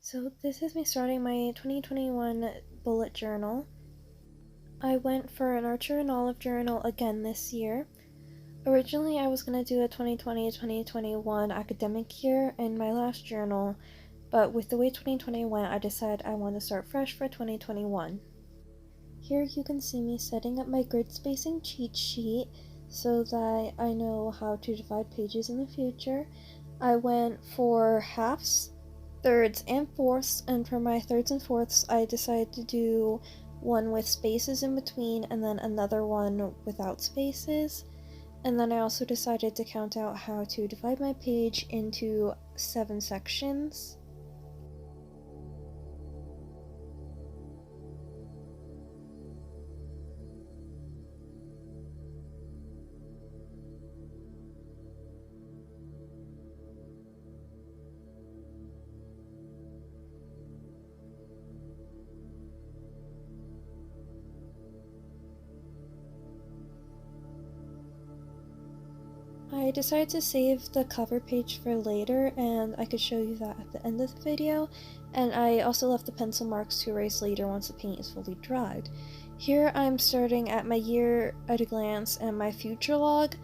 So this is me starting my 2021 bullet journal. I went for an Archer and Olive journal again this year. Originally I was going to do a 2020-2021 academic year in my last journal, but with the way 2020 went, I decided I want to start fresh for 2021. Here you can see me setting up my grid spacing cheat sheet so that I know how to divide pages in the future. I went for halves, thirds, and fourths, and for my thirds and fourths I decided to do one with spaces in between and then another one without spaces. And then I also decided to count out how to divide my page into 7 sections. I decided to save the cover page for later, and I could show you that at the end of the video, and I also left the pencil marks to erase later once the paint is fully dried. Here I'm starting at my year at a glance and my future log.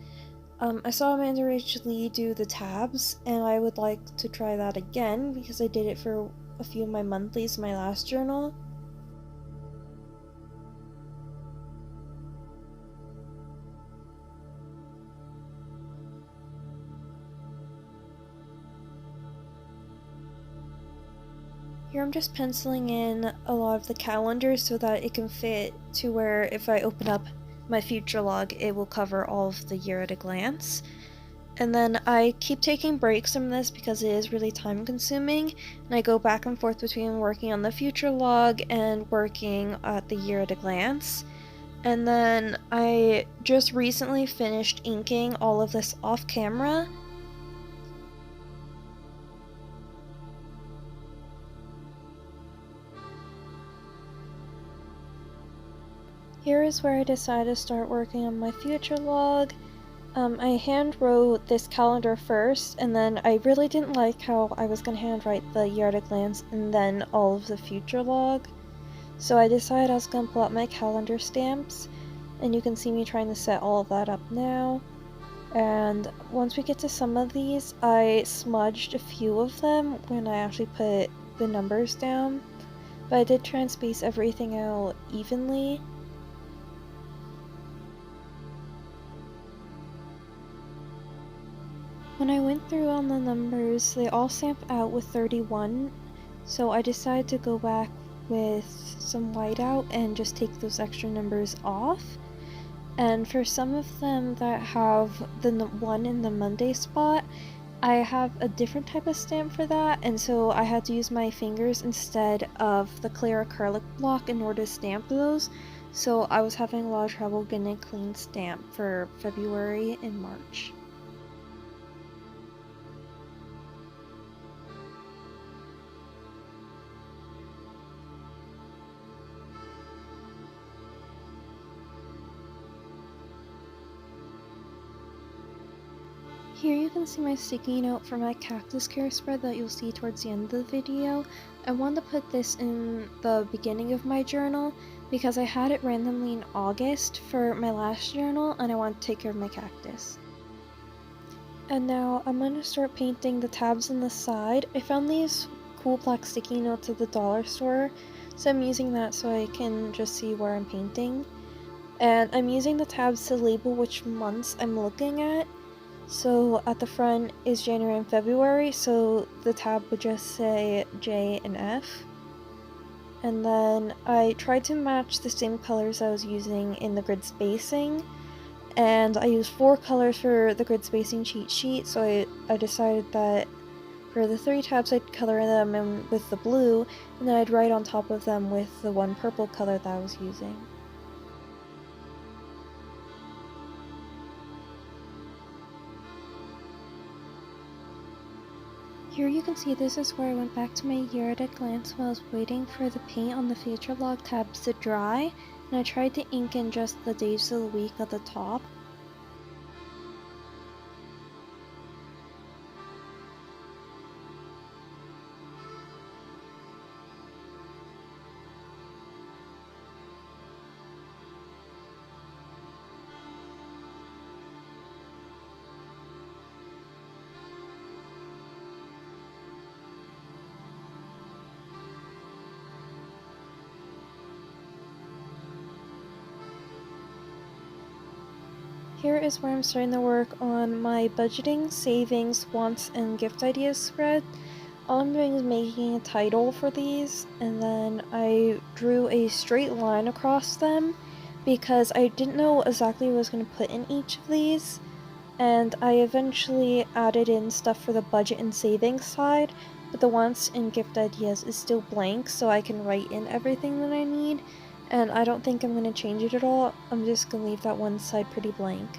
I saw Amanda Rach Lee do the tabs, and I would like to try that again because I did it for a few of my monthlies in my last journal. Here I'm just penciling in a lot of the calendars so that it can fit to where if I open up my future log, it will cover all of the year at a glance. And then I keep taking breaks from this because it is really time consuming, and I go back and forth between working on the future log and working at the year at a glance. And then I just recently finished inking all of this off camera. Here is where I decided to start working on my future log. I hand wrote this calendar first, and then I really didn't like how I was going to handwrite the year at a glance and then all of the future log. So I decided I was going to pull out my calendar stamps, and you can see me trying to set all of that up now. And once we get to some of these, I smudged a few of them when I actually put the numbers down, but I did try and space everything out evenly. When I went through on the numbers, they all stamp out with 31, so I decided to go back with some whiteout and just take those extra numbers off. And for some of them that have the 1 in the Monday spot, I have a different type of stamp for that, and so I had to use my fingers instead of the clear acrylic block in order to stamp those, so I was having a lot of trouble getting a clean stamp for February and March. Here you can see my sticky note for my cactus care spread that you'll see towards the end of the video. I wanted to put this in the beginning of my journal because I had it randomly in August for my last journal and I wanted to take care of my cactus. And now I'm going to start painting the tabs on the side. I found these cool black sticky notes at the dollar store, so I'm using that so I can just see where I'm painting. And I'm using the tabs to label which months I'm looking at. So at the front is January and February, so the tab would just say J and F. And then I tried to match the same colors I was using in the grid spacing, and I used 4 colors for the grid spacing cheat sheet, so I decided that for the 3 tabs I'd color them in with the blue, and then I'd write on top of them with the 1 purple color that I was using. Here you can see this is where I went back to my year at a glance while I was waiting for the paint on the future log tabs to dry, and I tried to ink in just the days of the week at the top. Here is where I'm starting to work on my budgeting, savings, wants, and gift ideas spread. All I'm doing is making a title for these, and then I drew a straight line across them because I didn't know exactly what I was going to put in each of these, and I eventually added in stuff for the budget and savings side, but the wants and gift ideas is still blank, so I can write in everything that I need, and I don't think I'm going to change it at all. I'm just going to leave that one side pretty blank.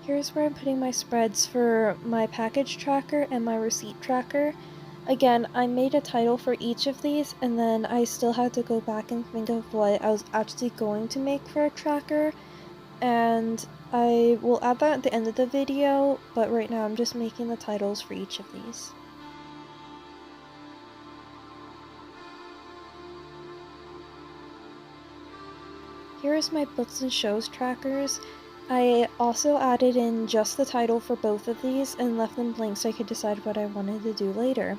Here's where I'm putting my spreads for my package tracker and my receipt tracker. Again, I made a title for each of these, and then I still had to go back and think of what I was actually going to make for a tracker, and I will add that at the end of the video, but right now I'm just making the titles for each of these. Here is my books and shows trackers. I also added in just the title for both of these and left them blank so I could decide what I wanted to do later.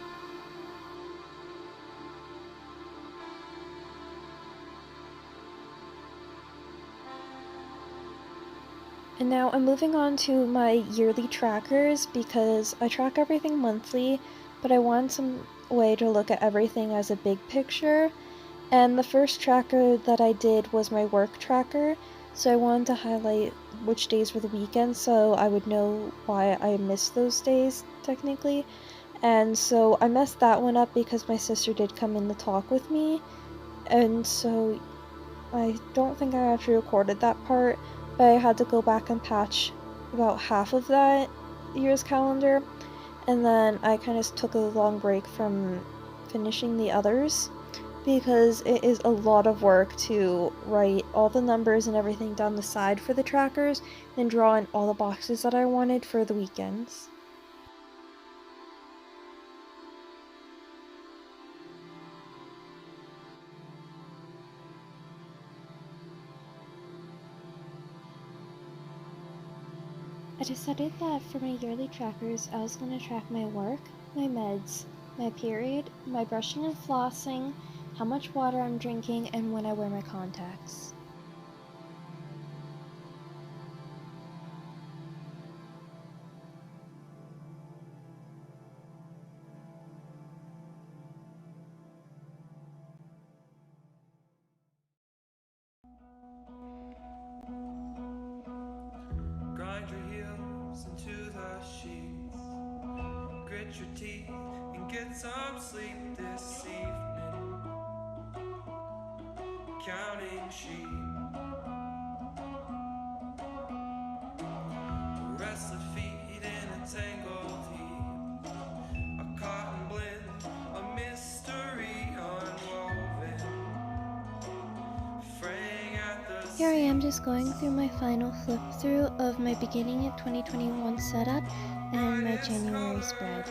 And now I'm moving on to my yearly trackers because I track everything monthly, but I want some way to look at everything as a big picture. And the first tracker that I did was my work tracker, so I wanted to highlight which days were the weekends so I would know why I missed those days, technically. And so I messed that one up because my sister did come in to talk with me, and so I don't think I actually recorded that part, but I had to go back and patch about half of that year's calendar, and then I kind of took a long break from finishing the others because it is a lot of work to write all the numbers and everything down the side for the trackers, then draw in all the boxes that I wanted for the weekends. I decided that for my yearly trackers, I was going to track my work, my meds, my period, my brushing and flossing, how much water I'm drinking, and when I wear my contacts. Grind your heels into the sheets, grit your teeth and get some sleep this evening. Counting sheep, restless feet in a tangled heap, a cotton blend, a mystery unwoven, fraying at the Here I am just going through my final flip through of my beginning of 2021 setup and my January spread.